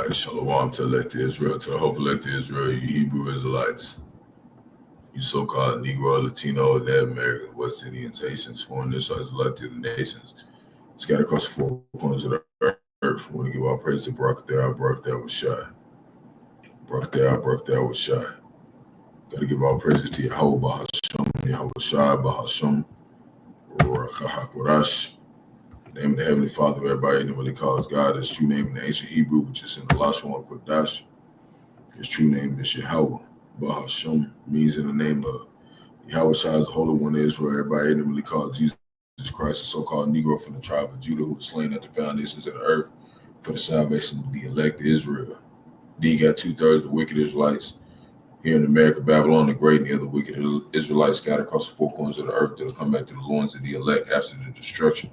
right, shalom to elect Israel, to the hope elect Israel, you Hebrew Israelites, you so-called Negro, Latino, Native Americans, West Indians, Haitians, foreign Israelites, elected the nations, scattered across the four corners of the earth. We want to give all praise to Barak that was shy. Barak that was shy. Got to give all praises to Yahawah, Bahasham, Yahawashi, Bahasham, Rawchaa, Qadash. Name of the Heavenly Father, everybody normally calls God. His true name in the ancient Hebrew, which is in the Halal Qadash. His true name is Yahawah. Bahasham means in the name of Yahawashi is the Holy One of Israel. Everybody normally calls Jesus Christ, a so-called Negro from the tribe of Judah, who was slain at the foundations of the earth for the salvation of the elect Israel. Then you got 2/3 of the wicked Israelites here in America, Babylon the Great, and the other wicked Israelites scattered across the four corners of the earth that'll come back to the loins of the elect after the destruction.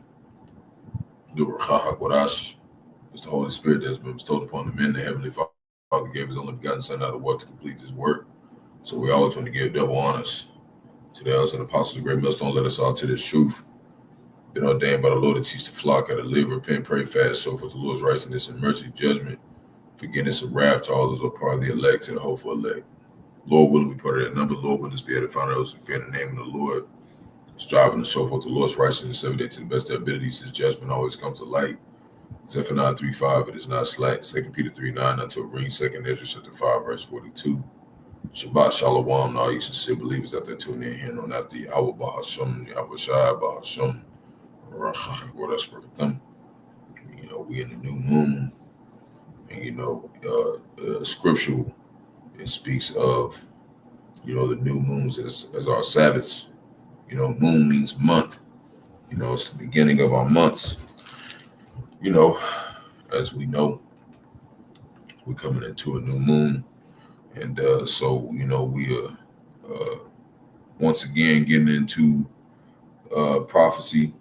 The Qadash is the Holy Spirit that has been bestowed upon the men. The Heavenly Father gave his only begotten Son out of what to complete this work. So we always want to give double honors to the elders and apostles of great millstone. Let us all to this truth. Been ordained by the Lord to teach the flock how to live, repent, pray, fast, so forth the Lord's righteousness and mercy, judgment, forgiveness of wrath to all those who are part of the elect and the hopeful elect. Lord willing, we put it at number. Lord willing, us be able to find those who fear the name of the Lord, striving to show forth the Lord's righteousness every day to the best of their abilities. His judgment always comes to light. Zephaniah 3:5, it is not slack. 2 Peter 3:9, until ring. 2 Ezra chapter 5, verse 42. Shabbat Shalom to all you sincere believers out there tuning in here on after Yahawah, Bahasham, Yahawashi, Bahasham, Qadash. You know, we in the new moon, and you know, scriptural, it speaks of, you know, the new moons as our Sabbaths. You know, moon means month. You know, it's the beginning of our months. You know, as we know, we're coming into a new moon. And so, you know, we are once again getting into prophecy,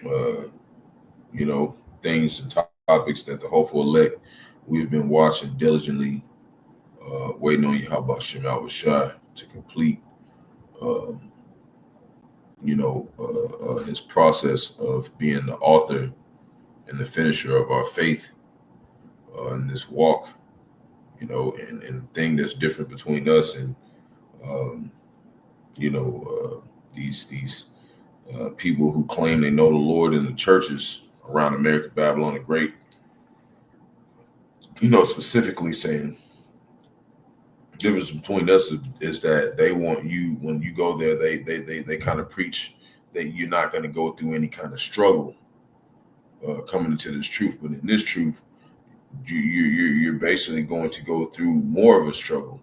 you know, things and topics that the hopeful elect we've been watching diligently, waiting on Yahawashi to complete, you know, his process of being the author and the finisher of our faith in this walk. You know, and the thing that's different between us and, you know, these people who claim they know the Lord in the churches around America, Babylon the Great, you know, specifically saying the difference between us is that they want you, when you go there, they kind of preach that you're not going to go through any kind of struggle coming into this truth. But in this truth, you're basically going to go through more of a struggle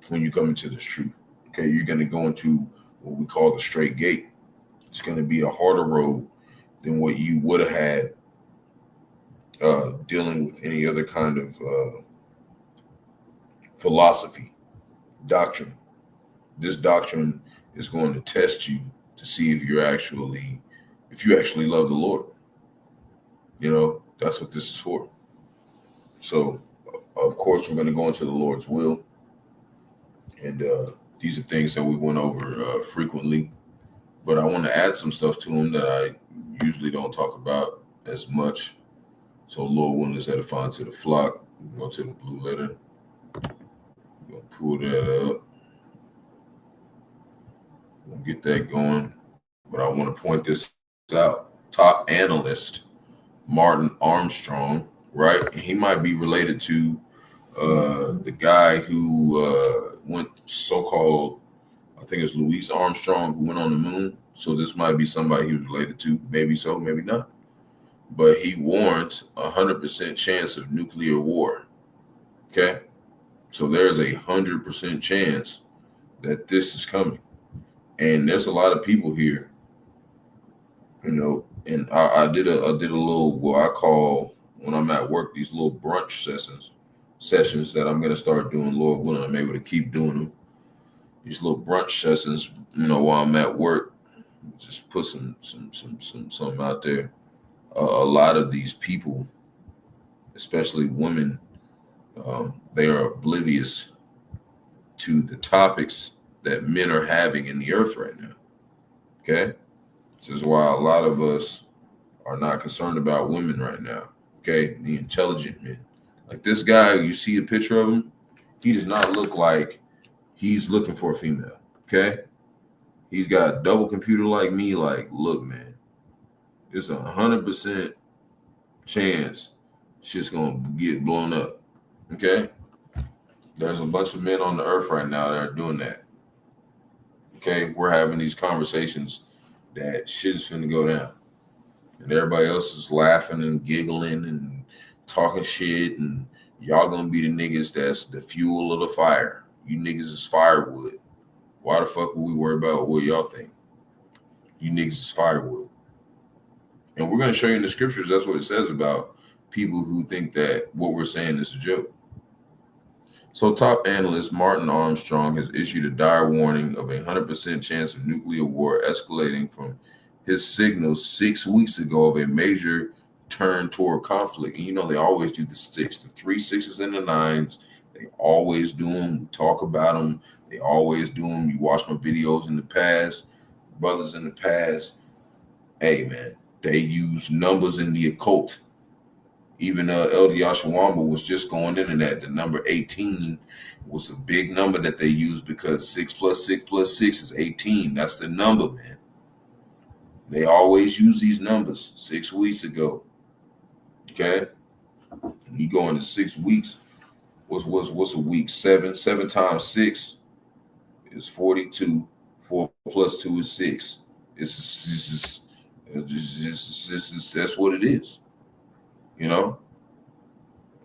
when you come into this truth. Okay, you're going to go into what we call the straight gate. It's going to be a harder road than what you would have had dealing with any other kind of philosophy, doctrine. This doctrine is going to test you to see if you actually love the Lord. You know, that's what this is for. So, of course, we're going to go into the Lord's will. And these are things that we went over frequently. But I want to add some stuff to them that I usually don't talk about as much. So, Lord willing, is edifying to the flock. We're going to the blue letter. We're going to pull that up. We'll get that going. But I want to point this out. Top analyst, Martin Armstrong, right? He might be related to the guy who went so-called, I think it's Louis Armstrong, who went on the moon. So this might be somebody he was related to. Maybe so, maybe not. But he warns 100% chance of nuclear war. Okay? So there's 100% chance that this is coming. And there's a lot of people here, you know, and I did a little, what I call, when I'm at work, these little brunch sessions that I'm going to start doing, Lord willing, I'm able to keep doing them. These little brunch sessions, you know, while I'm at work, just put some out there. A lot of these people, especially women, they are oblivious to the topics that men are having in the earth right now. Okay? This is why a lot of us are not concerned about women right now. Okay? The intelligent men, Like this guy, you see a picture of him, he does not look like he's looking for a female. Okay, he's got a double computer like me. Like, look, man, there's 100% chance shit's gonna get blown up. Okay, there's a bunch of men on the earth right now that are doing that. Okay, we're having these conversations that shit is finna go down, and everybody else is laughing and giggling and talking shit, and y'all gonna be the niggas that's the fuel of the fire. You niggas is firewood. Why the fuck would we worry about what y'all think? You niggas is firewood. And we're gonna show you in the scriptures, that's what it says about people who think that what we're saying is a joke. So top analyst Martin Armstrong has issued a dire warning of 100% chance of nuclear war escalating from his signals 6 weeks ago of a major turn toward conflict. And you know, they always do the 3 6s and the 9s. They always do them. We talk about them. They always do them. You watch my videos in the past, brothers in the past. Hey, man, they use numbers in the occult. Even Elder Yahawah was just going into that. The number 18 was a big number that they used because 6 plus 6 plus 6 is 18. That's the number, man. They always use these numbers 6 weeks ago. Okay? You go into 6 weeks. What's a week? 7 times 6 is 42. 4 plus 2 is 6. It's that's what it is. You know?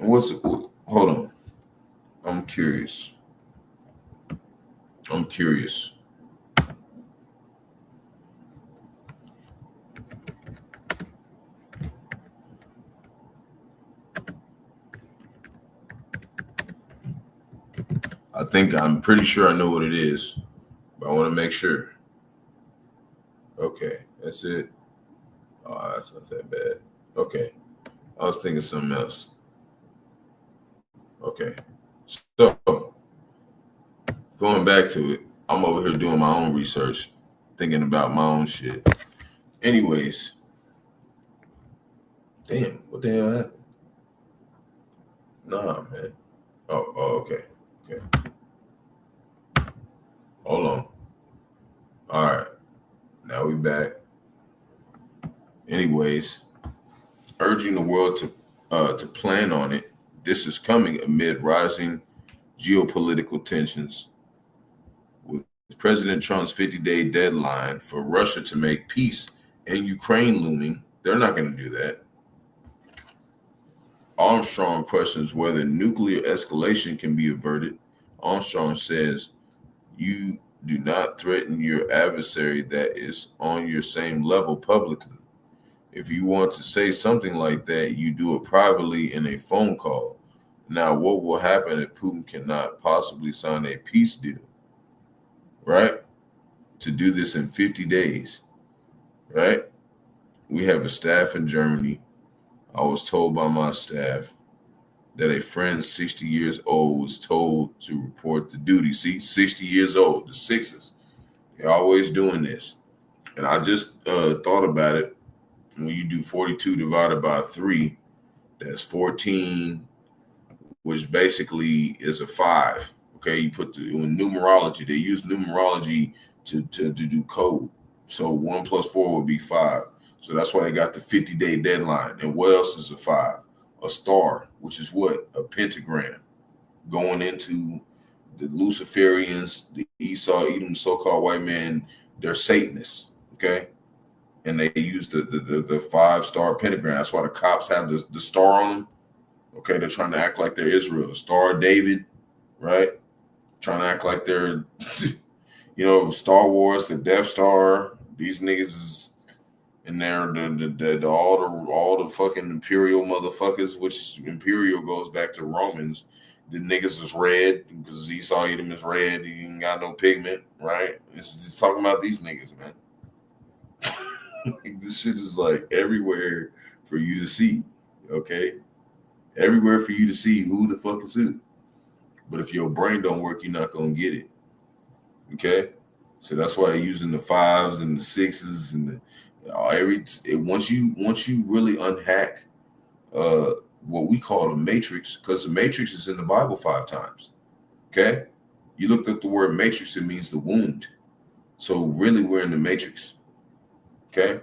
And hold on. I'm curious. I'm pretty sure I know what it is, but I want to make sure. Okay, that's it. Oh, that's not that bad. Okay. I was thinking something else. Okay. So, going back to it, I'm over here doing my own research, thinking about my own shit. Anyways. Damn, what the hell happened? Nah, man. Oh, okay. Hold on. All right. Now we back. Anyways, urging the world to plan on it. This is coming amid rising geopolitical tensions. With President Trump's 50-day deadline for Russia to make peace and Ukraine looming, they're not going to do that. Armstrong questions whether nuclear escalation can be averted. Armstrong says, you do not threaten your adversary that is on your same level publicly. If you want to say something like that, you do it privately in a phone call. Now, what will happen if Putin cannot possibly sign a peace deal, right? To do this in 50 days, right? We have a staff in Germany. I was told by my staff that a friend 60 years old was told to report to duty. See, 60 years old, the sixes, they're always doing this. And I just thought about it. When you do 42 divided by 3, that's 14, which basically is a 5. Okay, you put in numerology, they use numerology to do code. So 1 plus 4 would be 5. So that's why they got the 50-day deadline. And what else is a 5? A star, which is what? A pentagram. Going into the Luciferians, the Esau, Edom, so-called white men, they're Satanists. Okay. And they use the 5-star pentagram. That's why the cops have the star on them. Okay, they're trying to act like they're Israel. The Star of David, right? Trying to act like they're, Star Wars, the Death Star. These niggas is in there. All the fucking Imperial motherfuckers, which Imperial goes back to Romans. The niggas is red because Esau Edom is red. He ain't got no pigment, right? It's just talking about these niggas, man. This shit is like everywhere for you to see, okay? Everywhere for you to see who the fuck is who. But if your brain don't work, you're not gonna get it, okay? So that's why they're using the 5s and the 6s and once you really unhack what we call the matrix, because the matrix is in the Bible 5 times. Okay? You looked up the word matrix, it means the wound. So really we're in the matrix. Okay?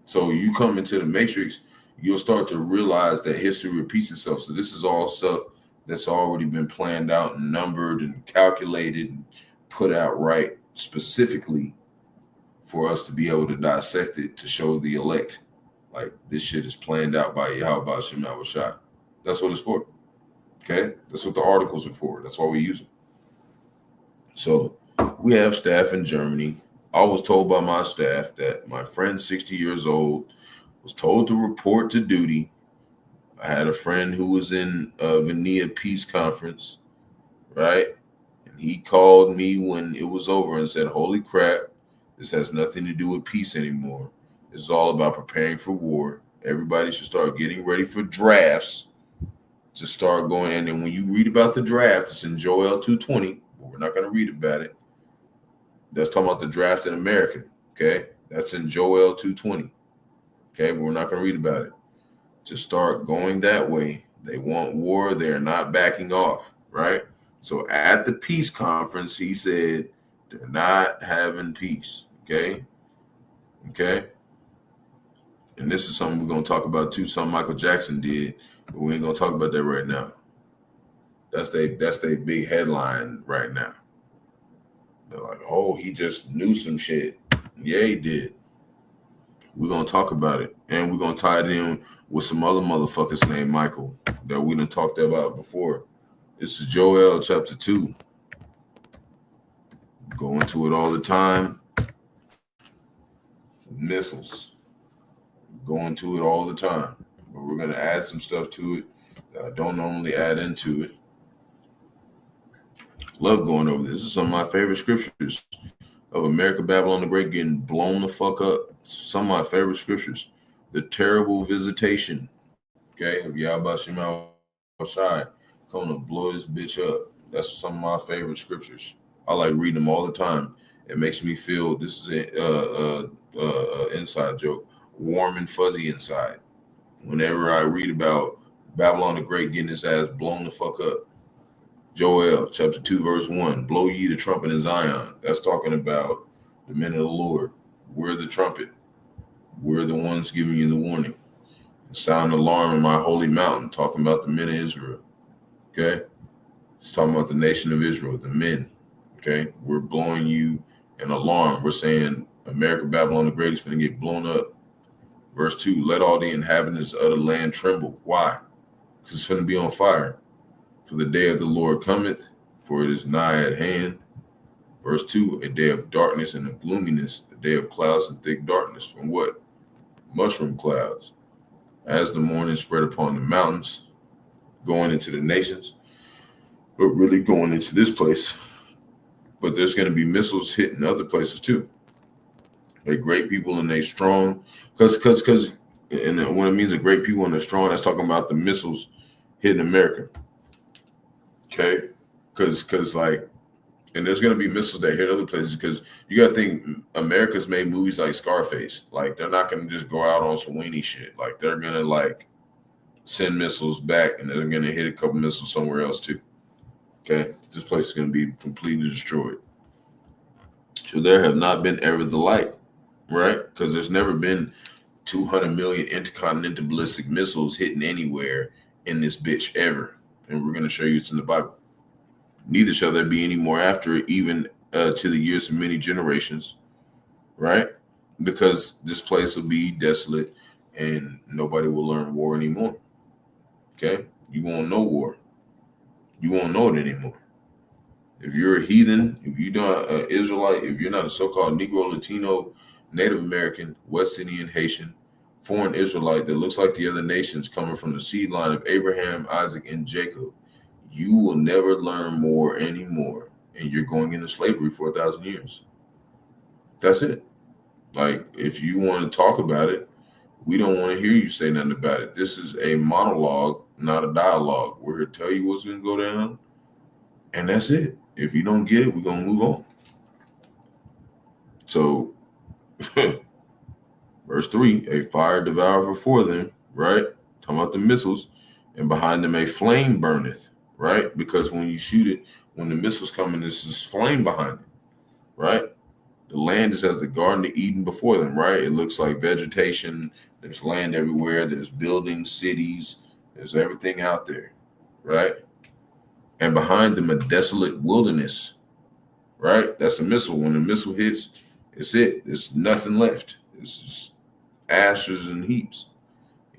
So you come into the matrix, you'll start to realize that history repeats itself. So this is all stuff that's already been planned out and numbered and calculated and put out right specifically for us to be able to dissect it, to show the elect. Like, this shit is planned out by Yahawah, Bahasham, Rawchaa. That's what it's for. Okay? That's what the articles are for. That's why we use them. So we have staff in Germany. I was told by my staff that my friend, 60 years old, was told to report to duty. I had a friend who was in Vienna Peace Conference, right? And he called me when it was over and said, holy crap, this has nothing to do with peace anymore. This is all about preparing for war. Everybody should start getting ready for drafts to start going. And then when you read about the draft, it's in Joel 2:20, but we're not going to read about it. That's talking about the draft in America, okay? That's in Joel 2:20, okay? But we're not going to read about it. To start going that way, they want war. They're not backing off, right? So at the peace conference, he said they're not having peace, okay? Okay? And this is something we're going to talk about too, something Michael Jackson did, but we ain't going to talk about that right now. That's their big headline right now. They're like, oh, he just knew some shit. Yeah, he did. We're going to talk about it. And we're going to tie it in with some other motherfuckers named Michael that we done talked about before. This is Joel chapter 2. Go into it all the time. Missiles. Go into it all the time. But we're going to add some stuff to it that I don't normally add into it. Love going over this. This is some of my favorite scriptures of America, Babylon the Great getting blown the fuck up. Some of my favorite scriptures. The terrible visitation, okay, of Yahawashi coming to blow this bitch up. That's some of my favorite scriptures. I like reading them all the time. It makes me feel, this is an inside joke, warm and fuzzy inside. Whenever I read about Babylon the Great getting his ass blown the fuck up. Joel chapter 2 verse 1, blow ye the trumpet in Zion. That's talking about the men of the Lord. We're the trumpet. We're the ones giving you the warning. Sound alarm in my holy mountain, talking about the men of Israel. Okay? It's talking about the nation of Israel, the men. Okay? We're blowing you an alarm. We're saying America, Babylon the Great is going to get blown up. Verse 2, let all the inhabitants of the land tremble. Why? Because it's going to be on fire. For the day of the Lord cometh, for it is nigh at hand. Verse 2, a day of darkness and of gloominess, a day of clouds and thick darkness. From what? Mushroom clouds. As the morning spread upon the mountains, going into the nations, but really going into this place. But there's going to be missiles hitting other places too. They're great people and they're strong. Because and when it means a great people and they're strong, that's talking about the missiles hitting America. Okay? Because like, and there's going to be missiles that hit other places, because you got to think America's made movies like Scarface. Like, they're not going to just go out on some weenie shit. Like, they're going to like send missiles back and they're going to hit a couple missiles somewhere else too. Okay? This place is going to be completely destroyed. So there have not been ever the like, right? Because there's never been 200 million intercontinental ballistic missiles hitting anywhere in this bitch ever. And we're going to show you it's in the Bible. Neither shall there be any more after it, even to the years of many generations, right? Because this place will be desolate and nobody will learn war anymore. Okay? You won't know war. You won't know it anymore. If you're a heathen, if you're not an Israelite, if you're not a so-called Negro, Latino, Native American, West Indian, Haitian, foreign Israelite that looks like the other nations coming from the seed line of Abraham, Isaac, and Jacob, you will never learn more anymore, and you're going into slavery for 1,000 years. That's it. Like, if you want to talk about it, we don't want to hear you say nothing about it. This is a monologue, not a dialogue. We're here to tell you what's going to go down, and that's it. If you don't get it, we're going to move on. So, verse 3, a fire devoured before them, right? Talking about the missiles. and behind them a flame burneth, right? Because when you shoot it, when the missile's coming, this is flame behind it, right? The land is as the Garden of Eden before them, right? It looks like vegetation. There's land everywhere. There's buildings, cities. There's everything out there, right? And behind them, a desolate wilderness, right? That's a missile. When the missile hits, it's it. There's nothing left. It's just ashes and heaps.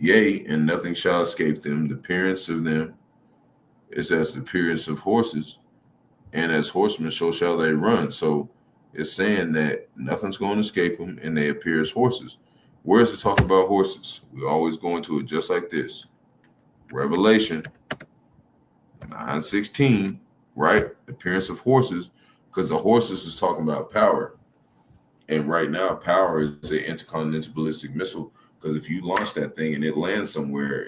Yea, and nothing shall escape them. The appearance of them is as the appearance of horses, and as horsemen, so shall they run. So it's saying that nothing's going to escape them, and they appear as horses. Where's the talk about horses? We always go into it just like this. Revelation 9:16, right? Appearance of horses, because the horses is talking about power. And right now, power is an intercontinental ballistic missile. Because if you launch that thing and it lands somewhere,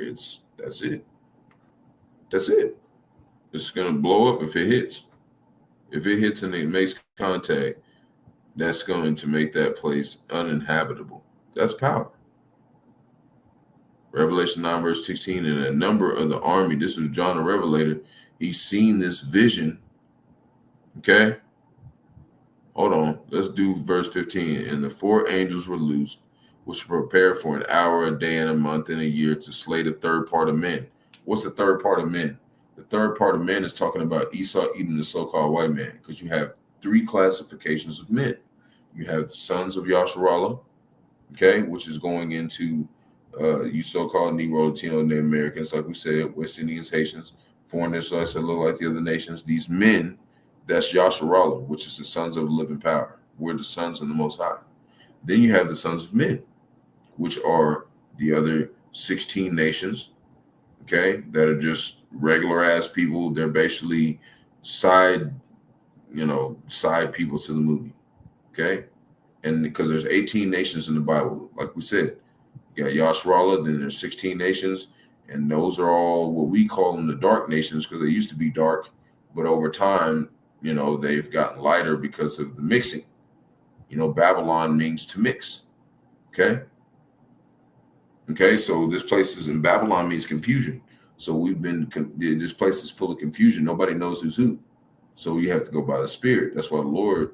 that's it. That's it. It's gonna blow up if it hits. If it hits and it makes contact, that's going to make that place uninhabitable. That's power. Revelation 9, verse 16, and a number of the army, this was John the Revelator, he's seen this vision. Okay? Hold on. Let's do verse 15. And the 4 angels were loosed, which were prepared for an hour, a day, and a month, and a year to slay the third part of men. What's the third part of men? The third part of men is talking about Esau, Edom, the so-called white man, because you have 3 classifications of men. You have the sons of Yahawah, okay, which is going into you so-called Negro, Latino, Native Americans, like we said, West Indians, Haitians, foreigners, so I said look like the other nations. These men, that's Yahawah, which is the sons of the living power. We're the sons of the Most High. Then you have the sons of men, which are the other 16 nations, okay, that are just regular ass people. They're basically side people to the movie, okay? And because there's 18 nations in the Bible, like we said, you got Yahawah, then there's 16 nations, and those are all what we call them the dark nations because they used to be dark, but over time, they've gotten lighter because of the mixing. Babylon means to mix, okay? Okay, so this place is in Babylon means confusion. So this place is full of confusion. Nobody knows who's who. So you have to go by the Spirit. That's why the Lord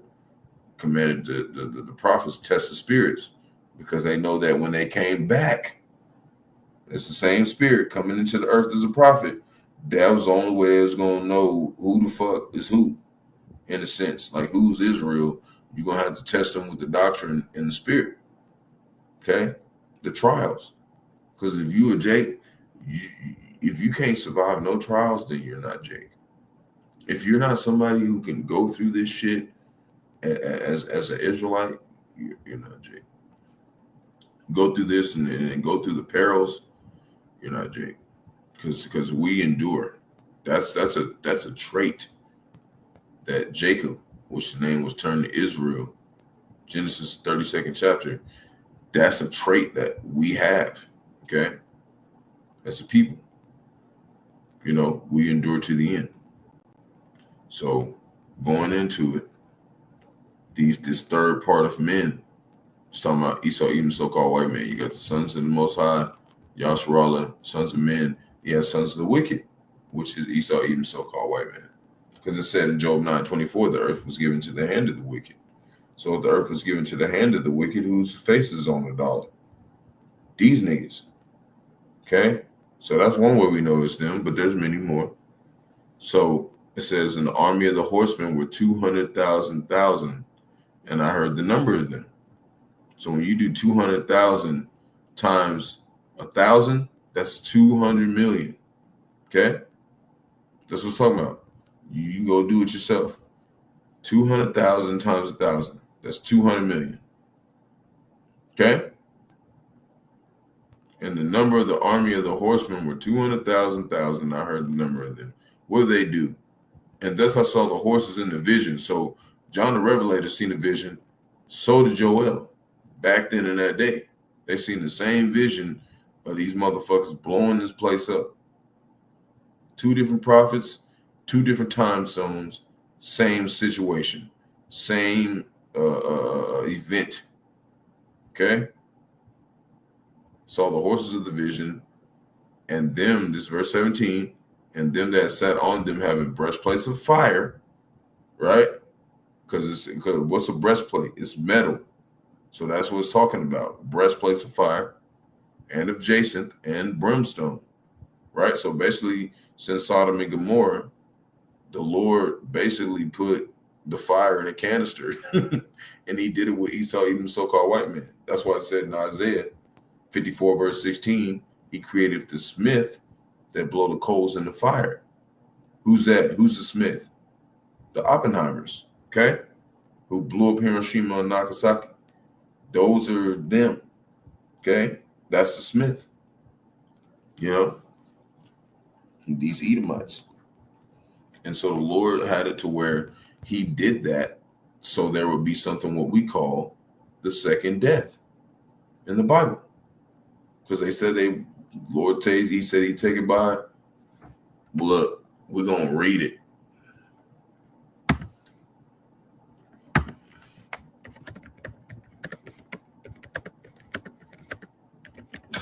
commanded the prophets test the spirits, because they know that when they came back, it's the same spirit coming into the earth as a prophet. That was the only way they was going to know who the fuck is who, in a sense. Like, who's Israel? You're going to have to test them with the doctrine and the spirit, okay? The trials. Because if you are Jake, if you can't survive no trials, then you're not Jake. If you're not somebody who can go through this shit as an Israelite, you're not Jake. Go through this and go through the perils, you're not Jake. Because we endure. That's a trait that Jacob, which the name was turned to Israel, Genesis 32nd chapter, that's a trait that we have, okay? As a people. We endure to the end. So going into it, this third part of men, it's talking about Esau, Edom, so-called white man. You got the sons of the Most High, Yahawah, sons of men. You have sons of the wicked, which is Esau, Edom, so-called white man. Because it said in Job 9:24, the earth was given to the hand of the wicked. So if the earth was given to the hand of the wicked, whose face is on the dollar? These niggas. Okay? So that's one way we know it's them, but there's many more. So it says, in the army of the horsemen were 200,000, and I heard the number of them. So when you do 200,000 times 1,000, that's 200 million. Okay? That's what I'm talking about. You can go do it yourself. 200,000 times 1,000. That's 200 million. Okay? And the number of the army of the horsemen were 200,000. I heard the number of them. What do they do? And thus I saw the horses in the vision. So John the Revelator seen a vision. So did Joel. Back then in that day, they seen the same vision of these motherfuckers blowing this place up. 2 different prophets, 2 different time zones, same situation, same event. Okay? Saw the horses of the vision, and them, this verse 17, and them that sat on them having breastplates of fire, right? Because what's a breastplate? It's metal. So that's what it's talking about. Breastplates of fire and of jacinth and brimstone, right? So basically, since Sodom and Gomorrah, the Lord basically put the fire in a canister and he did it with Esau, even so-called white man. That's why it said in Isaiah 54 verse 16, he created the smith that blow the coals in the fire. Who's that? Who's the smith? The Oppenheimers, okay? Who blew up Hiroshima and Nagasaki. Those are them, okay? That's the smith, you know? These Edomites. And so the Lord had it to where he did that so there would be something what we call the second death in the Bible. Because they said he said he'd take it by. Look, we're going to read it.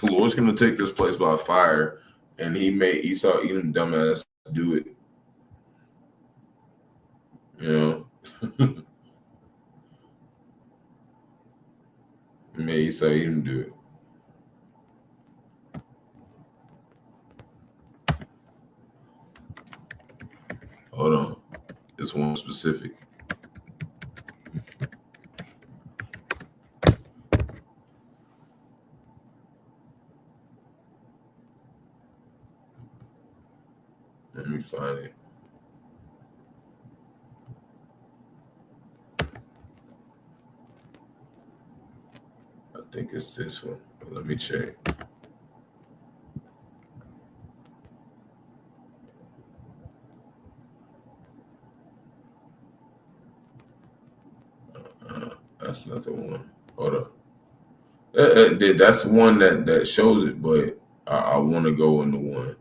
The Lord's going to take this place by fire, and he made Esau, Edom, dumbass, do it. You know? He made Esau, Edom do it. Hold on. It's one specific. Let me find it. I think it's this one. But let me check. That's not the one. Hold up. That's the one that shows it, but I want to go in the one,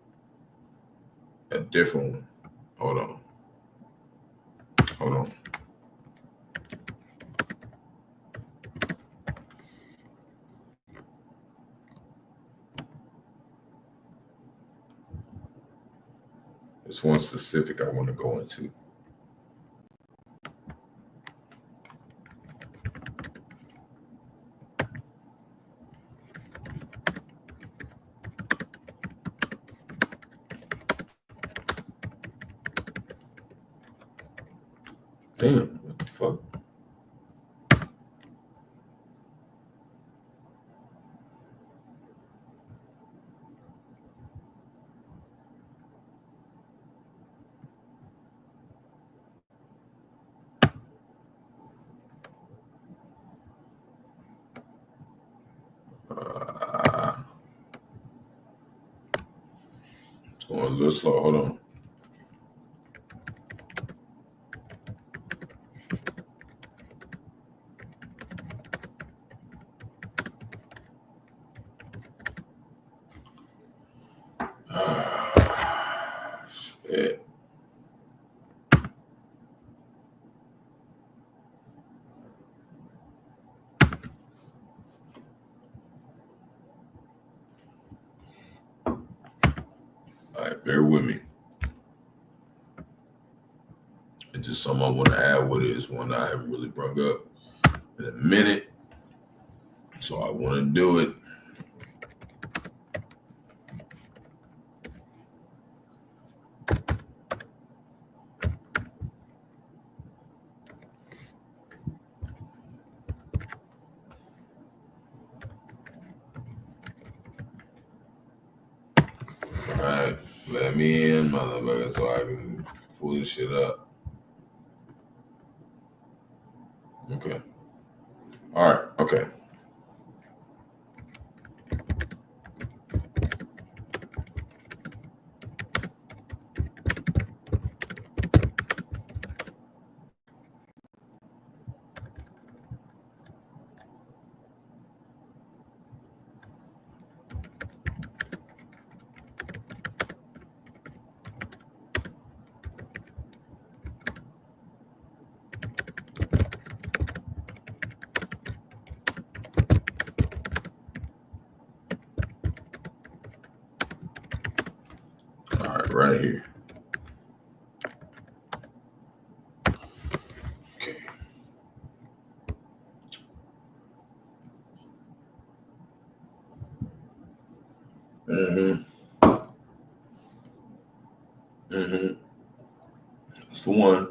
a different one. Hold on. It's one specific I want to go into. Damn, what the fuck? It's going a little slow. Hold on. Shit. All right, bear with me. It's just something I want to add with it. It's one I haven't really brought up in a minute. So I want to do it. All right, let me in, motherfucker, so I can pull this shit up. Okay. All right. Okay. All right here. Okay. That's the one.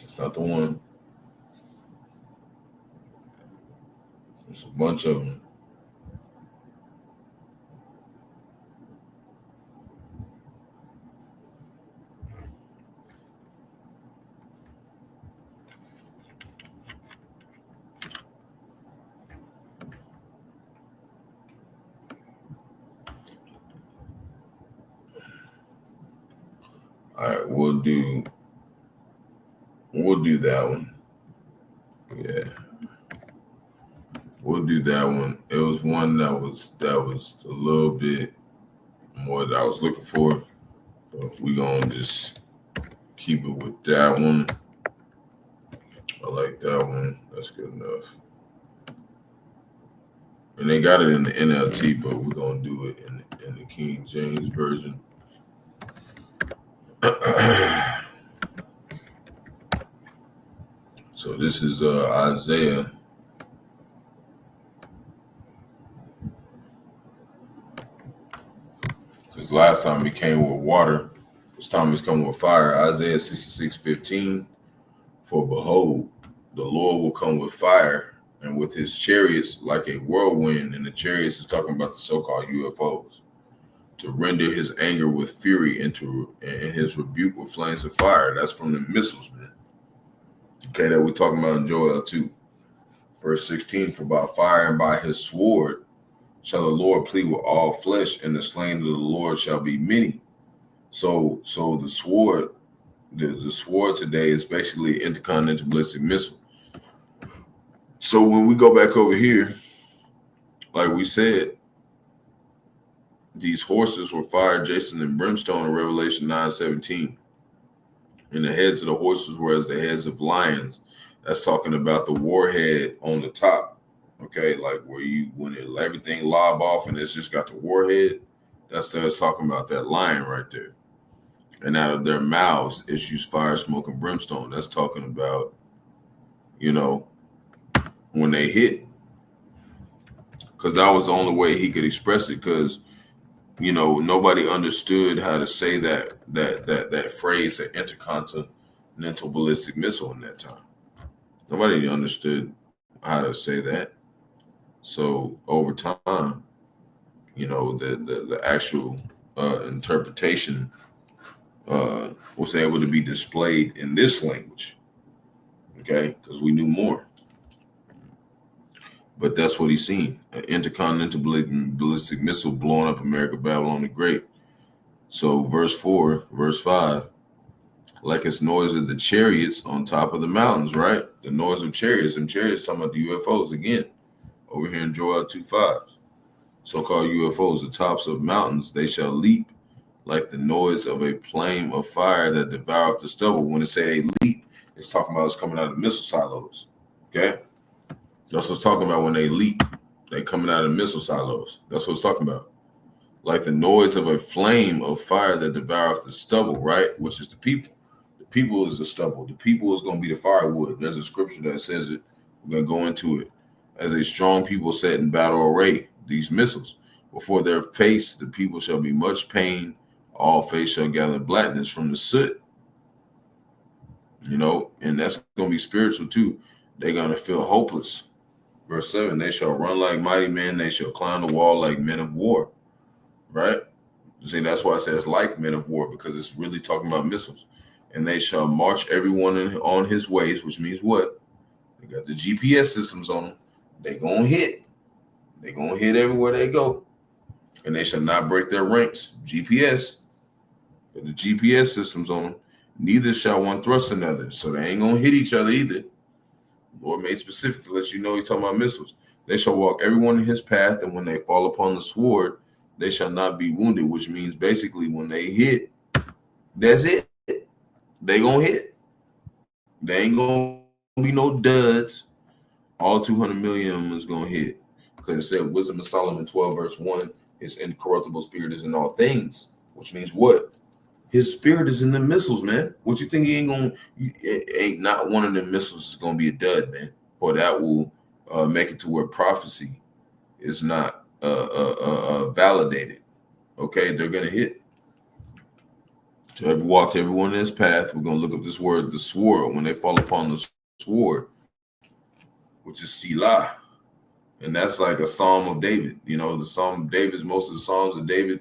It's not the one. There's a bunch of them. All right, we'll do that one. Yeah. We'll do that one. It was one that was a little bit more that I was looking for. But we're gonna just keep it with that one. I like that one. That's good enough. And they got it in the NLT, but we're gonna do it in the King James version. So this is Isaiah. Because last time he came with water, this time he's coming with fire. Isaiah 66:15. For behold, the Lord will come with fire and with his chariots like a whirlwind. And the chariots is talking about the so-called UFOs. To render his anger with fury and his rebuke with flames of fire. That's from the missiles, man. Okay, that we're talking about in Joel 2. Verse 16, for by fire and by his sword shall the Lord plead with all flesh, and the slain of the Lord shall be many. So the sword, the sword today is basically intercontinental ballistic missile. So when we go back over here, like we said, these horses were fire, Jason, and brimstone in Revelation 9:17. And the heads of the horses were as the heads of lions. That's talking about the warhead on the top. Okay, like when everything lob off and it's just got the warhead. That's talking about that lion right there. And out of their mouths issues fire, smoke, and brimstone. That's talking about, when they hit. Because that was the only way he could express it. Because nobody understood how to say that phrase, an intercontinental ballistic missile in that time. Nobody understood how to say that. So over time, the actual interpretation was able to be displayed in this language. Okay, because we knew more. But that's what he's seen. An intercontinental ballistic missile blowing up America, Babylon the Great. So verse 5, like it's noise of the chariots on top of the mountains, right? The noise of chariots. And chariots talking about the UFOs again. Over here in Joel 2:5. So-called UFOs, the tops of mountains, they shall leap like the noise of a flame of fire that devoureth the stubble. When it say they leap, it's talking about it's coming out of missile silos. Okay? That's what it's talking about when they leap. They coming out of missile silos. That's what it's talking about. Like the noise of a flame of fire that devoureth the stubble, right? Which is the people. The people is the stubble. The people is going to be the firewood. There's a scripture that says it. We're going to go into it. As a strong people set in battle array, these missiles. Before their face, the people shall be much pain. All face shall gather blackness from the soot. And that's going to be spiritual too. They're going to feel hopeless. Verse 7, they shall run like mighty men. They shall climb the wall like men of war. Right? See, that's why it says like men of war, because it's really talking about missiles. And they shall march everyone on his ways, which means what? They got the GPS systems on them. They going to hit. They going to hit everywhere they go. And they shall not break their ranks. GPS. Got the GPS systems on them. Neither shall one thrust another. So they ain't going to hit each other either. Lord made specific to let you know he's talking about missiles. They shall walk everyone in his path, and when they fall upon the sword, they shall not be wounded, which means basically when they hit, that's it. They gonna hit. They ain't gonna be no duds. All 200 million is gonna hit. Because it said Wisdom of Solomon 12 verse 1, His incorruptible spirit is in all things, which means what? His spirit is in the missiles, man. What you think he ain't gonna? Ain't not one of them missiles is gonna be a dud, man. Or that will make it to where prophecy is not validated. Okay, they're gonna hit. To every walk to everyone in this path, we're gonna look up this word, the sword. When they fall upon the sword, which is Selah, and that's like a Psalm of David. You know, the Psalm of David, most of the Psalms of David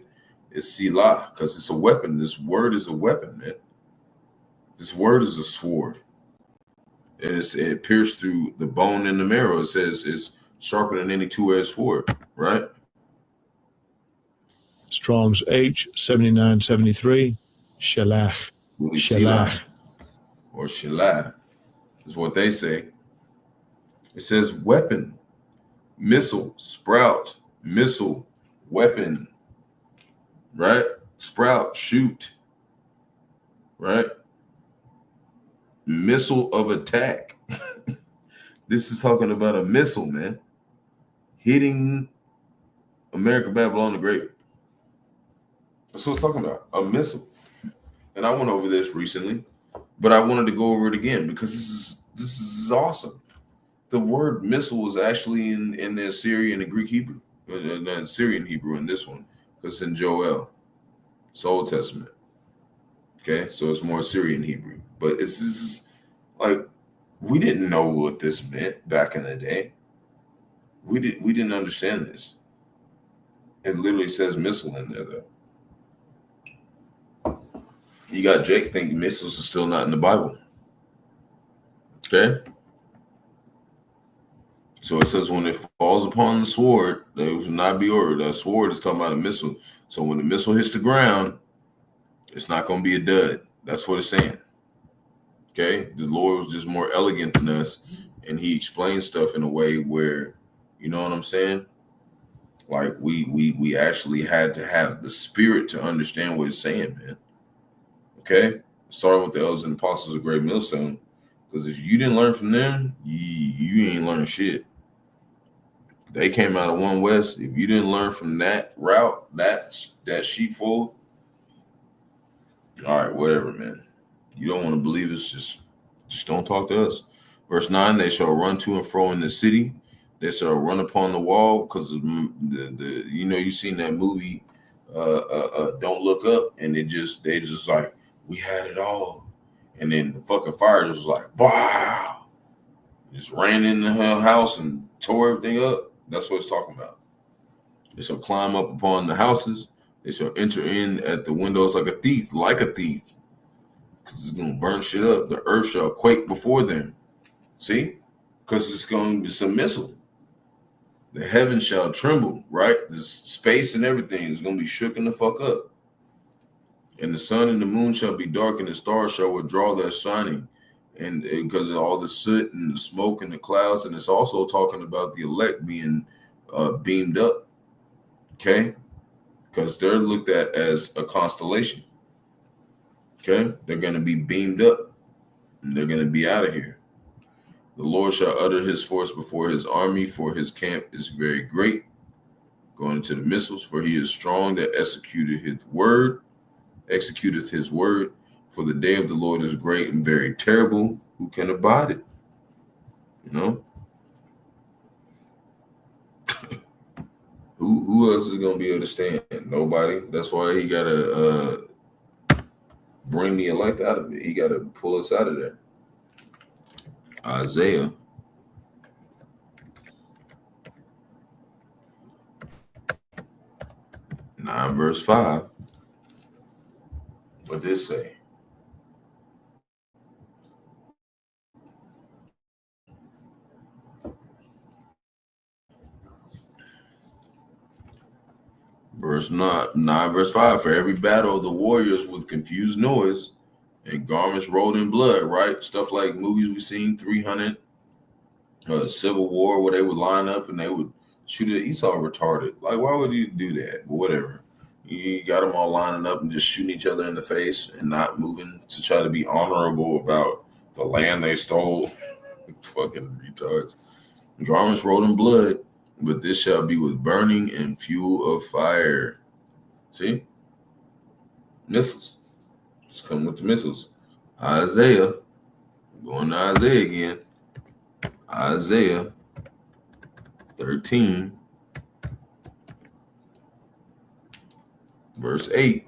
is Selah, because it's a weapon. This word is a weapon, man. This word is a sword. And it pierced through the bone and the marrow. It says it's sharper than any two-edged sword, right? Strong's H7973, Shalach. Shalach. Or Shalah is what they say. It says weapon, missile, sprout, missile, weapon, right? Sprout, shoot, right? Missile of attack. This is talking about a missile, man, hitting America, Babylon the Great. That's what it's talking about, a missile. And I went over this recently, but I wanted to go over it again because this is awesome. The word missile is actually in the Assyrian and Greek Hebrew, the Syrian Hebrew in this one, because it's in Joel, it's Old Testament. Okay, so it's more Syrian Hebrew, but this is like, we didn't know what this meant back in the day. We didn't understand this. It literally says missile in there, though. You got Jake thinking missiles are still not in the Bible. Okay. So it says when it falls upon the sword, they will not be ordered. That sword is talking about a missile. So when the missile hits the ground, it's not going to be a dud. That's what it's saying. Okay. The Lord was just more elegant than us, and he explained stuff in a way where, you know what I'm saying? Like we actually had to have the spirit to understand what it's saying, man. Okay. Starting with the elders and apostles of Great Millstone. Because if you didn't learn from them, you ain't learned shit. They came out of One West. If you didn't learn from that route, that sheepfold, all right, whatever, man. You don't want to believe us, just don't talk to us. Verse 9, they shall run to and fro in the city. They shall run upon the wall, because the you know, you seen that movie, Don't Look Up, and they just like, we had it all. And then the fucking fire just was like, wow. Just ran into her house and tore everything up. That's what it's talking about. They shall climb up upon the houses. They shall enter in at the windows like a thief. Because it's going to burn shit up. The earth shall quake before them. See? Because it's going to be some missile. The heavens shall tremble, right? This space and everything is going to be shooken the fuck up. And the sun and the moon shall be dark, and the stars shall withdraw their shining. And because of all the soot and the smoke and the clouds, and it's also talking about the elect being beamed up, okay? Because they're looked at as a constellation, okay? They're going to be beamed up, and they're going to be out of here. The Lord shall utter his force before his army, for his camp is very great. Going into the missiles, for he is strong that executeth his word. For the day of the Lord is great and very terrible. Who can abide it? You know? Who else is going to be able to stand? Nobody. That's why he got to bring the elect out of it. He got to pull us out of there. Isaiah 9 verse 5. What did it say? Verse 9 verse 5. For every battle of the warriors with confused noise and garments rolled in blood, right? Stuff like movies we've seen, 300, Civil War, where they would line up and they would shoot it. Esau retarded. Like, why would you do that? But whatever. You got them all lining up and just shooting each other in the face and not moving to try to be honorable about the land they stole. Fucking retards. Garments rolled in blood but this shall be with burning and fuel of fire. See? Missiles. Just come with the missiles. Isaiah. Going to Isaiah again. Isaiah 13, verse 8.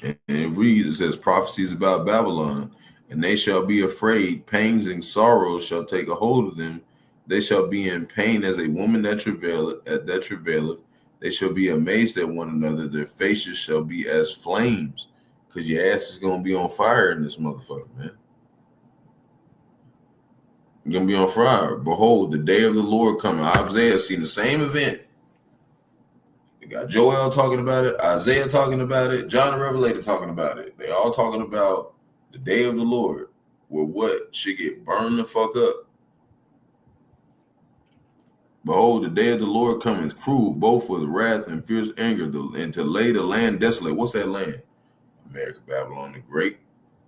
And it reads, it says, prophecies about Babylon, and they shall be afraid. Pangs and sorrows shall take a hold of them. They shall be in pain as a woman that travaileth. They shall be amazed at one another. Their faces shall be as flames. Because your ass is going to be on fire in this motherfucker, man. You're going to be on fire. Behold, the day of the Lord coming. Isaiah seen the same event. You got Joel talking about it, Isaiah talking about it, John the Revelator talking about it. They all talking about the day of the Lord, where what should get burned the fuck up. Behold, the day of the Lord cometh cruel, both with wrath and fierce anger, and to lay the land desolate. What's that land? America, Babylon the Great.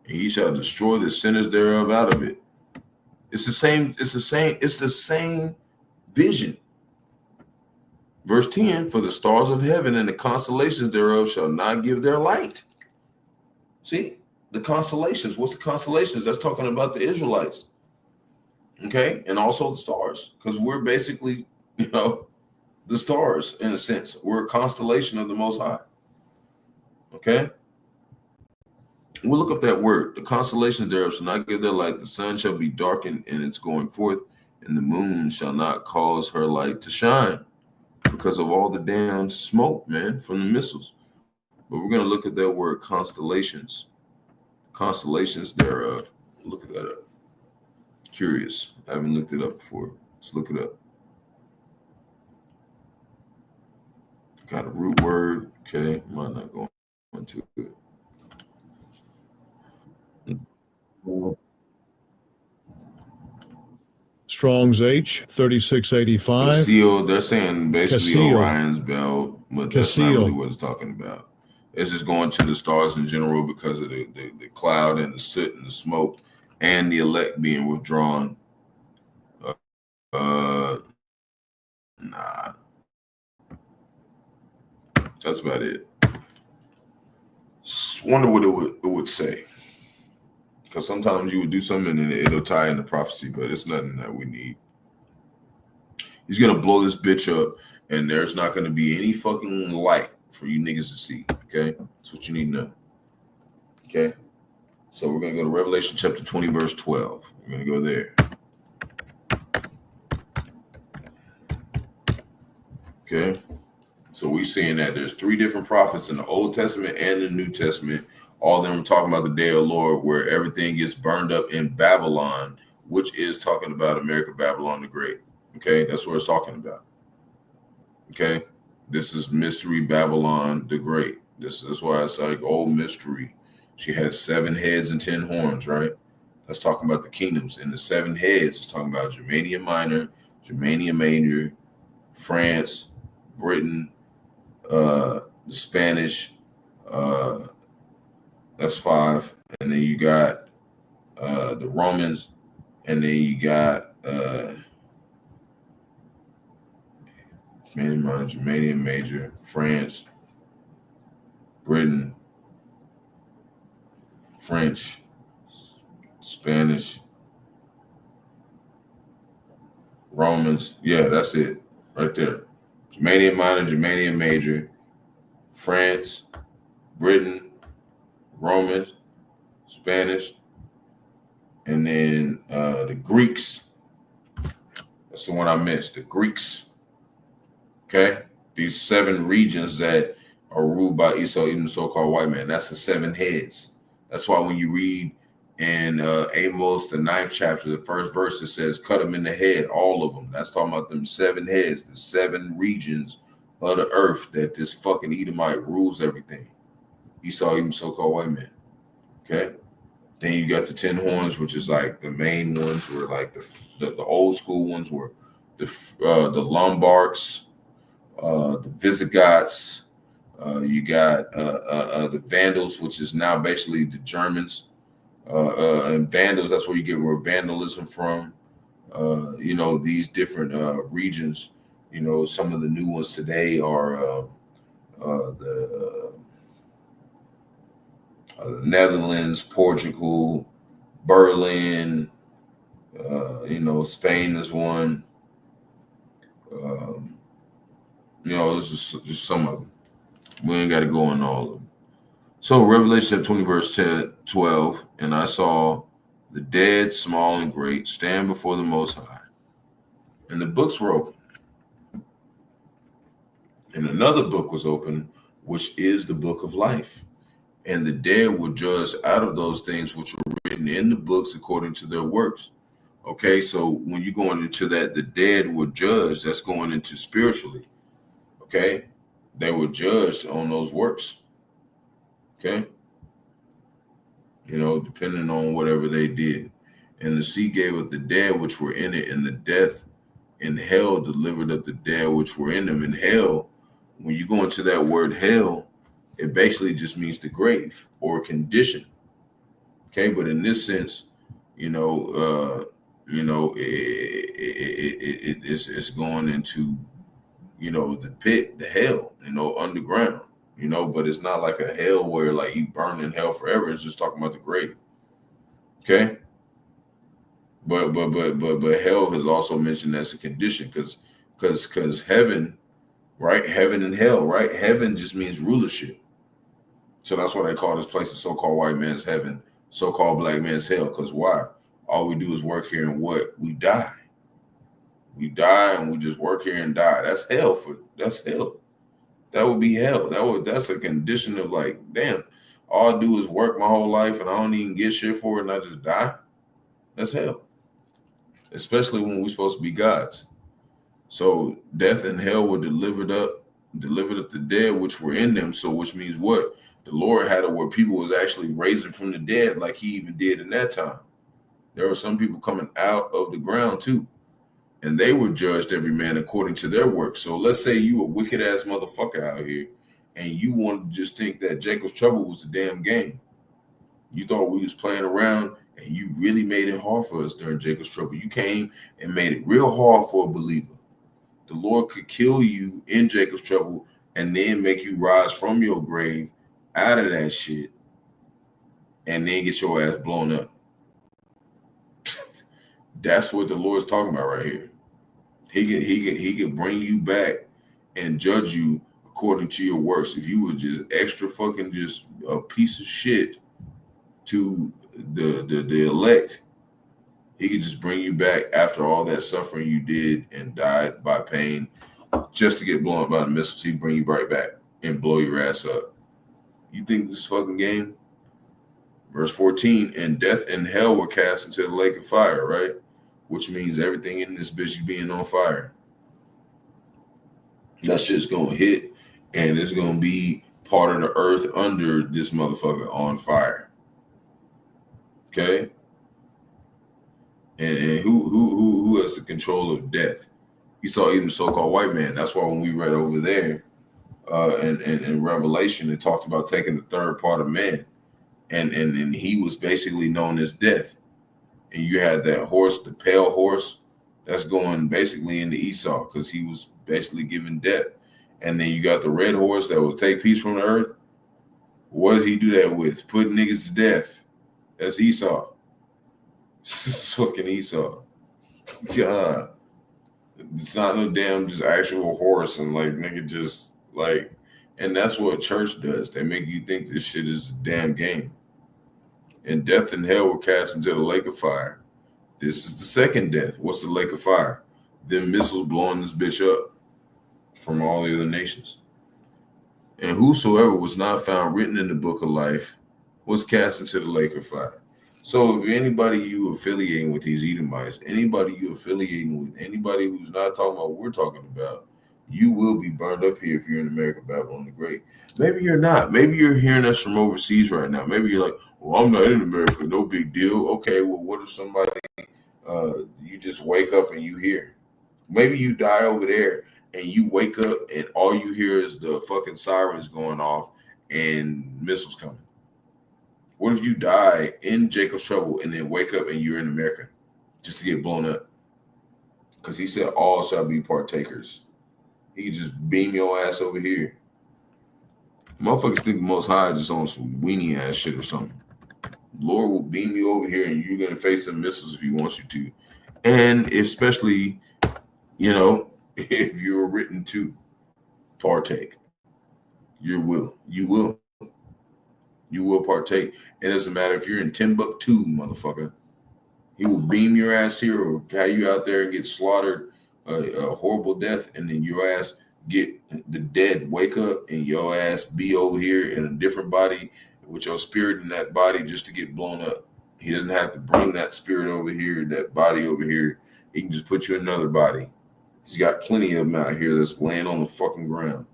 And he shall destroy the sinners thereof out of it. It's the same vision. Verse 10, for the stars of heaven and the constellations thereof shall not give their light. See, the constellations. What's the constellations? That's talking about the Israelites. Okay, and also the stars, because we're basically, the stars in a sense. We're a constellation of the Most High. Okay, we'll look up that word. The constellations thereof shall not give their light. The sun shall be darkened in its going forth, and the moon shall not cause her light to shine, because of all the damn smoke, man, from the missiles. But we're going to look at that word constellations. Constellations thereof. Look at that up. Curious. I haven't looked it up before. Let's look it up. Got a root word. Okay. Might not go into it. Strong's H 3685. Casil, they're saying basically Casil. Orion's belt, but that's not really what it's talking about. It's just going to the stars in general because of the cloud and the soot and the smoke and the elect being withdrawn. Nah. That's about it. Wonder what it would say. Because sometimes you would do something and it'll tie into prophecy, but it's nothing that we need. He's going to blow this bitch up, and there's not going to be any fucking light for you niggas to see, okay? That's what you need to know, okay? So we're going to go to Revelation chapter 20, verse 12. We're going to go there. Okay? So we're seeing that there's three different prophets in the Old Testament and the New Testament. All of them are talking about the day of the Lord, where everything gets burned up in Babylon, which is talking about America, Babylon the Great. Okay, that's what it's talking about. Okay, this is Mystery Babylon the Great. This is why it's like old mystery. She has 7 heads and 10 horns, right? That's talking about the kingdoms. And the 7 heads is talking about Germania Minor, Germania Major, France, Britain, the Spanish, that's 5. And then you got the Romans, and then you got Germania Minor, Germania Major, France, Britain, French, Spanish, Romans. Yeah, that's it right there. Germania Minor, Germania Major, France, Britain, Romans, Spanish, and then the Greeks. That's the one I missed, the Greeks. Okay? These 7 regions that are ruled by Esau, even the so-called white man. That's the 7 heads. That's why when you read in Amos, the 9th chapter, the 1st verse, it says, cut them in the head, all of them. That's talking about them 7 heads, the 7 regions of the earth that this fucking Edomite rules everything. Esau, even so-called white man. Okay? Then you got the 10 horns, which is like the main ones were like the old school ones were the Lombards, the Visigoths, you got the Vandals, which is now basically the Germans, And vandals, that's where you get where vandalism from. These different regions. Some of the new ones today are the Netherlands, Portugal, Berlin. Spain is one. This is just some of them. We ain't got to go on all of them. So Revelation 20, verse 10, 12, and I saw the dead, small and great, stand before the Most High, and the books were open. And another book was open, which is the book of life. And the dead were judged out of those things which were written in the books according to their works. Okay, so when you're going into that, the dead were judged, that's going into spiritually. Okay, they were judged on those works. Okay, depending on whatever they did. And the sea gave up the dead which were in it, and the death and hell delivered up the dead which were in them. And hell, when you go into that word hell, it basically just means the grave or condition. Okay, but in this sense, it's going into, the pit, the hell, underground, but it's not like a hell where like you burn in hell forever. It's just talking about the grave. Okay. But hell is also mentioned as a condition because heaven, right? Heaven and hell, right? Heaven just means rulership. So that's why they call this place a so-called white man's heaven, so-called black man's hell. Because why? All we do is work here and what? We die. We die and we just work here and die. That's hell. That's hell. That would be hell. That's a condition of like, damn, all I do is work my whole life and I don't even get shit for it and I just die. That's hell. Especially when we're supposed to be gods. So death and hell were delivered up the dead which were in them. So which means what? The Lord had it where people was actually raising from the dead like he even did in that time. There were some people coming out of the ground too. And they were judged every man according to their work. So let's say you a wicked ass motherfucker out here and you wanted to just think that Jacob's Trouble was a damn game. You thought we was playing around and you really made it hard for us during Jacob's Trouble. You came and made it real hard for a believer. The Lord could kill you in Jacob's Trouble and then make you rise from your grave out of that shit and then get your ass blown up. That's what the Lord's talking about right here. He could bring you back and judge you according to your works. If you were just extra fucking just a piece of shit to the elect, he could just bring you back after all that suffering you did and died by pain just to get blown up by the missiles. He'd bring you right back and blow your ass up. You think this fucking game? Verse 14, and death and hell were cast into the lake of fire, right? Which means everything in this bitch being on fire. That shit's gonna hit and it's gonna be part of the earth under this motherfucker on fire. Okay? And who has the control of death? You saw even so-called white man. That's why when we read over there in Revelation, it talked about taking the third part of man. And he was basically known as death. And you had that horse, the pale horse, that's going basically into Esau because he was basically given death. And then you got the red horse that will take peace from the earth. What does he do that with? Put niggas to death. That's Esau. It's fucking Esau. God. It's not no damn just actual horse and like nigga just like, and that's what church does. They make you think this shit is a damn game. And death and hell were cast into the lake of fire. This is the second death. What's the lake of fire? Them missiles blowing this bitch up from all the other nations. And whosoever was not found written in the book of life was cast into the lake of fire. So if anybody you affiliating with these Edomites, anybody you affiliating with, anybody who's not talking about what we're talking about, you will be burned up here if you're in America, Babylon the Great. Maybe you're not. Maybe you're hearing us from overseas right now. Maybe you're like, well, I'm not in America. No big deal. Okay, well, what if somebody, you just wake up and you hear? Maybe you die over there and you wake up and all you hear is the fucking sirens going off and missiles coming. What if you die in Jacob's trouble and then wake up and you're in America just to get blown up? Because he said all shall be partakers. He can just beam your ass over here. Motherfuckers think the Most High just on some weenie ass shit or something. Lord will beam you over here and you're going to face some missiles if he wants you to. And especially, if you're written to partake, you will partake. It doesn't matter if you're in Timbuktu, motherfucker. He will beam your ass here or have you out there and get slaughtered a horrible death, and then your ass get the dead, wake up, and your ass be over here in a different body with your spirit in that body just to get blown up. He doesn't have to bring that spirit over here, that body over here. He can just put you in another body. He's got plenty of them out here that's laying on the fucking ground.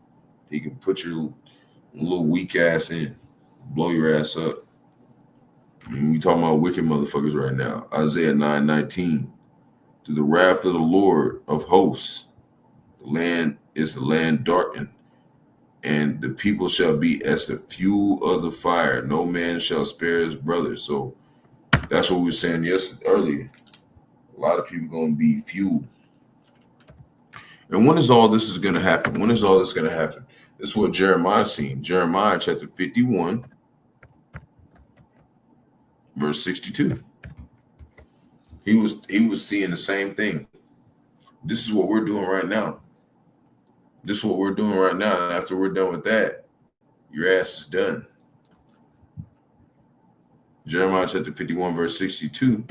He can put your little weak ass in, blow your ass up. I mean, we talking about wicked motherfuckers right now. Isaiah 9:19. To the wrath of the Lord of hosts, the land darkened, and the people shall be as the fuel of the fire. No man shall spare his brother. So that's what we were saying earlier. A lot of people going to be fuel. And when is all this is going to happen? When is all this going to happen? This is what Jeremiah seen. Jeremiah chapter 51, verse 62. He was seeing the same thing. This is what we're doing right now. This is what we're doing right now. And after we're done with that, your ass is done. Jeremiah chapter 51, verse 62.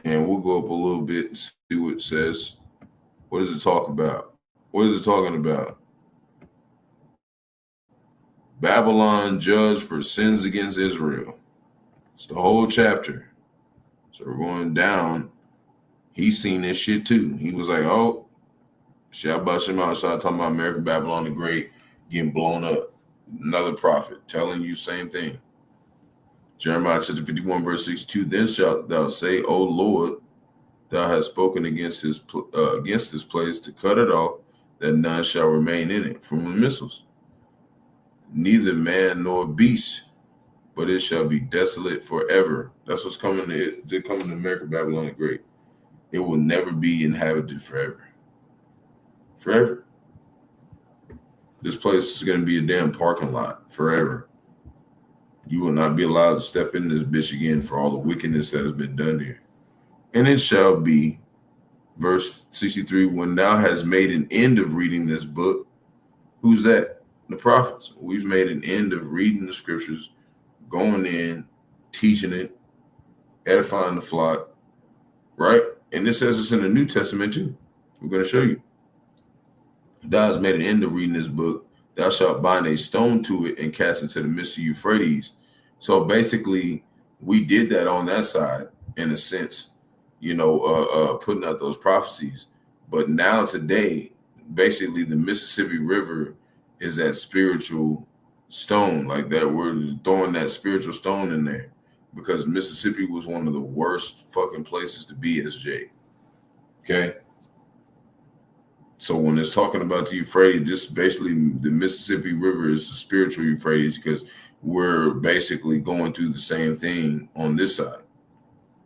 And we'll go up a little bit and see what it says. What does it talk about? What is it talking about? Babylon judged for sins against Israel. It's the whole chapter. So we're going down. He's seen this shit too. He was like, oh, Bahasham outside talking about American Babylon the Great getting blown up. Another prophet telling you same thing. Jeremiah chapter 51, verse 62. Then shalt thou say, O Lord, thou hast spoken against this place to cut it off, that none shall remain in it from the missiles. Neither man nor beast, but it shall be desolate forever. That's what's coming to America, Babylon the Great. It will never be inhabited forever. Forever. This place is going to be a damn parking lot forever. You will not be allowed to step in this bitch again for all the wickedness that has been done here. And it shall be, verse 63, when thou hast made an end of reading this book. Who's that? The prophets. We've made an end of reading the scriptures, going in, teaching it, edifying the flock, right? And this says it's in the New Testament too. We're going to show you. Thou hast made an end of reading this book. Thou shalt bind a stone to it and cast into the midst of Euphrates. So basically, we did that on that side, in a sense, putting out those prophecies. But now today, basically, the Mississippi River is that spiritual stone, like that. We're throwing that spiritual stone in there because Mississippi was one of the worst fucking places to be, SJ. Okay. So when it's talking about the Euphrates, just basically the Mississippi River is the spiritual Euphrates because we're basically going through the same thing on this side.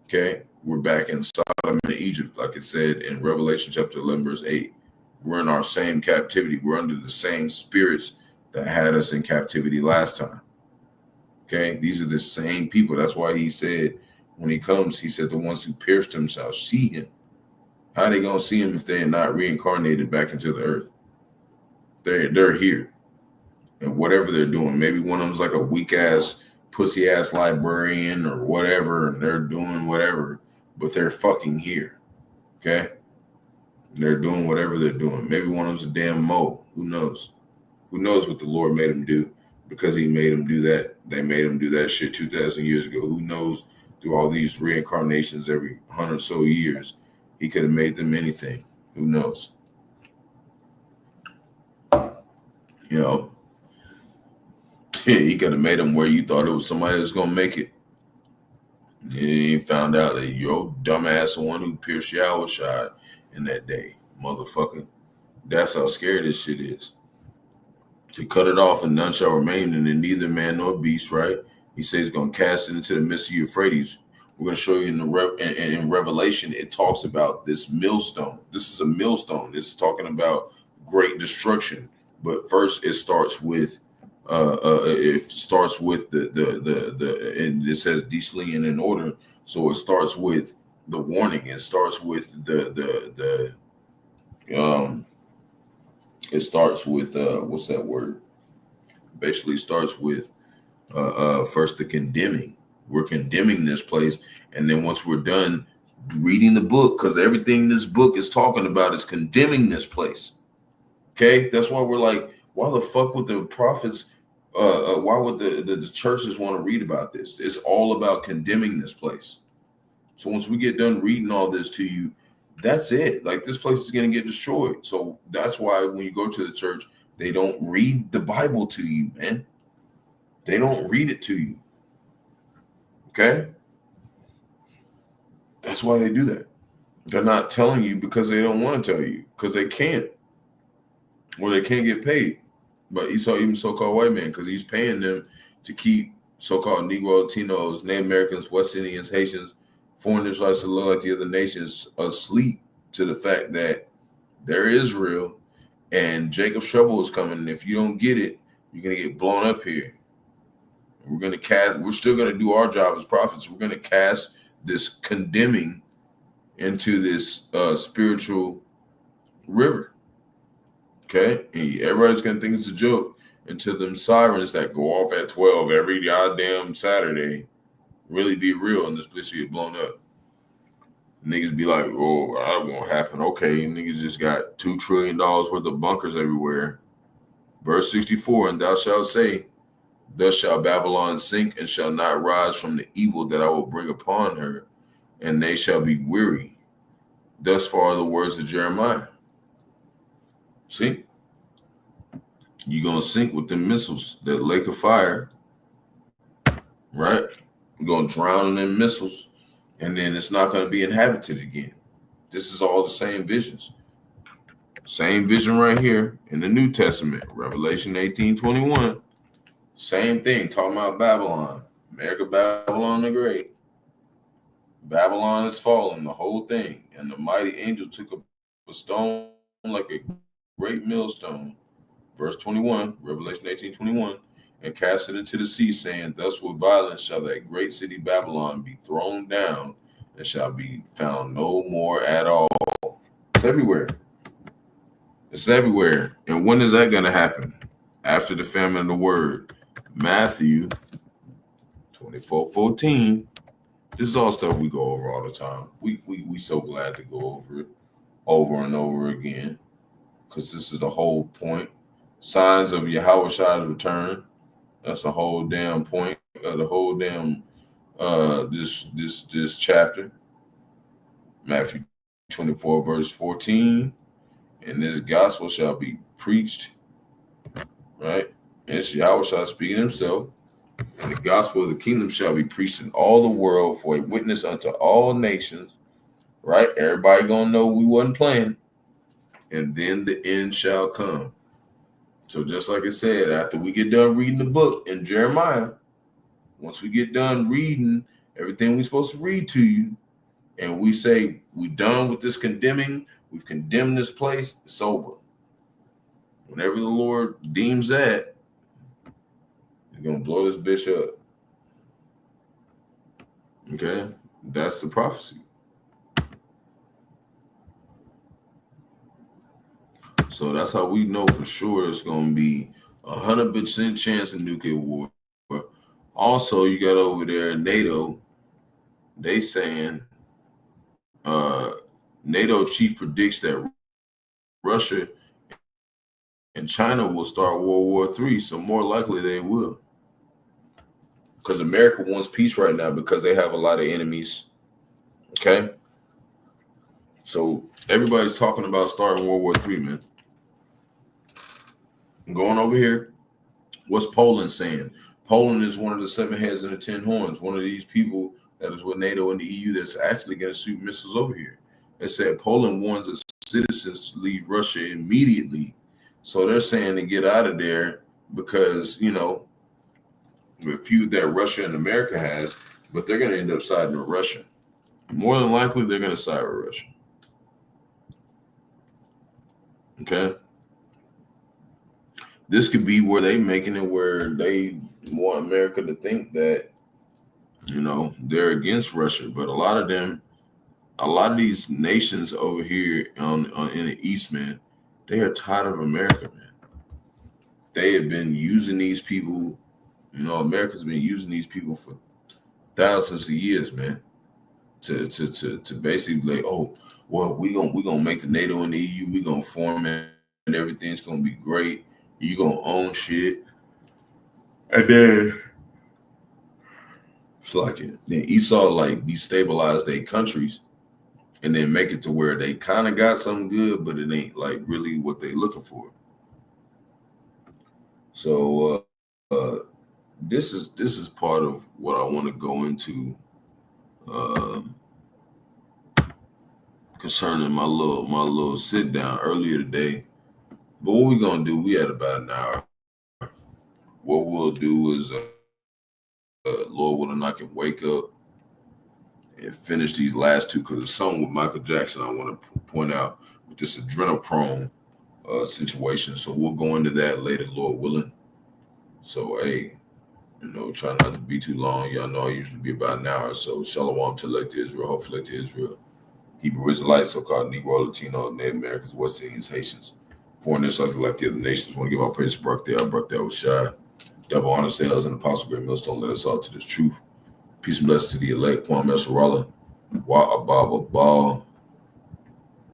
Okay. We're back in Sodom and Egypt, like it said in Revelation chapter 11, verse 8. We're in our same captivity. We're under the same spirits that had us in captivity last time. Okay. These are the same people. That's why he said when he comes, he said the ones who pierced him shall see him. How are they going to see him if they're not reincarnated back into the earth? They're here. And whatever they're doing, maybe one of them's like a weak ass, pussy ass librarian or whatever, and they're doing whatever, but they're fucking here. Okay? They're doing whatever they're doing. Maybe one of them's a damn mole. Who knows? Who knows what the Lord made him do? Because he made him do that. They made him do that shit 2,000 years ago. Who knows through all these reincarnations every 100 or so years? He could have made them anything. Who knows? He could have made them where you thought it was somebody that's going to make it. He found out that your dumbass the one who pierced Yahawashi in that day, motherfucker. That's how scary this shit is. To cut it off and none shall remain, and then neither man nor beast, right? He says he's going to cast it into the midst of the Euphrates. We're going to show you in Revelation, it talks about this millstone. This is a millstone. This is talking about great destruction. But first, it starts with the and it says decently and in order. So it starts with the warning. It starts with it starts with what's that word? Basically starts with first the condemning. We're condemning this place, and then once we're done reading the book, because everything this book is talking about is condemning this place. Okay, that's why we're like, why the fuck would the prophets? Why would the churches want to read about this? It's all about condemning this place. So once we get done reading all this to you, that's it. Like, this place is going to get destroyed. So that's why when you go to the church, they don't read the Bible to you, man. They don't read it to you. Okay? That's why they do that. They're not telling you because they don't want to tell you, because they can't. Or they can't get paid. But you saw even so-called white man, because he's paying them to keep so-called Negro, Latinos, Native Americans, West Indians, Haitians, foreign Israelites that look like the other nations asleep to the fact that they're Israel and Jacob's trouble is coming. And if you don't get it, you're going to get blown up here. We're still going to do our job as prophets. We're going to cast this condemning into this spiritual river. Okay? And everybody's going to think it's a joke until them sirens that go off at 12 every goddamn Saturday really be real and this place get blown up. Niggas be like, oh, that won't happen. Okay, niggas just got $2 trillion worth of bunkers everywhere. Verse 64, and thou shalt say, thus shall Babylon sink and shall not rise from the evil that I will bring upon her, and they shall be weary. Thus far the words of Jeremiah. See? You're going to sink with the missiles, that lake of fire, right? You're going to drown in them missiles, and then it's not going to be inhabited again. This is all the same visions. Same vision right here in the New Testament, Revelation 18:21. Same thing, talking about Babylon. America, Babylon the Great. Babylon is fallen, the whole thing. And the mighty angel took a stone like a great millstone. Verse 21, Revelation 18:21, and cast it into the sea, saying, thus with violence shall that great city Babylon be thrown down, and shall be found no more at all. It's everywhere. It's everywhere. And when is that going to happen? After the famine of the word. Matthew 24:14. This is all stuff we go over all the time. We so glad to go over it over and over again, because this is the whole point. Signs of Yahawashi's return. That's the whole damn point of the whole damn this chapter. Matthew 24 verse 14. And this gospel shall be preached, right? And it's Yahawashi speaking himself. And the gospel of the kingdom shall be preached in all the world for a witness unto all nations, right? Everybody gonna know we wasn't playing. And then the end shall come. So just like I said, after we get done reading the book in Jeremiah, once we get done reading everything we're supposed to read to you, and we say we're done with this condemning, we've condemned this place, it's over. Whenever the Lord deems that, he's going to blow this bitch up. Okay? That's the prophecy. So that's how we know for sure there's going to be 100% chance of nuclear war. Also, you got over there NATO, they saying NATO chief predicts that Russia and China will start World War III. So more likely they will. Because America wants peace right now because they have a lot of enemies. Okay? So everybody's talking about starting World War III, man. Going over here, what's Poland saying? Poland is one of the 7 heads and the 10 horns. One of these people that is with NATO and the EU that's actually going to shoot missiles over here. They said Poland warns its citizens to leave Russia immediately. So they're saying to get out of there because, you know, the feud that Russia and America has, but they're going to end up siding with Russia. More than likely, they're going to side with Russia. Okay? This could be where they making it where they want America to think that, you know, they're against Russia. But a lot of these nations over here in the East, man, they are tired of America, man. They have been using these people, you know, America's been using these people for thousands of years, man, to basically like, oh, well, we gonna make the NATO and the EU, we gonna form it, and everything's gonna be great. You gonna own shit, and then it's like it. Then Esau like destabilize their countries, and then make it to where they kind of got something good, but it ain't like really what they looking for. So this is part of what I want to go into concerning my little sit down earlier today. But what we gonna do? We had about an hour. What we'll do is, Lord willing, I can wake up and finish these last two because there's something with Michael Jackson I want to point out with this adrenochrome situation. So we'll go into that later, Lord willing. So hey, you know, try not to be too long. Y'all know I usually be about an hour. So Shalom to Elect Israel, hopefully to Israel. Hebrew Israelites, so-called Negro, Latino, Native Americans, West Indians, Haitians, foreign Israelites like the other nations. I want to give our praise to Barak there. Barak there was shy. Double honor sales and apostle great millstone led us all to this truth. Peace and blessings to the elect. Kwame Sarala, Wa Ababa Ball,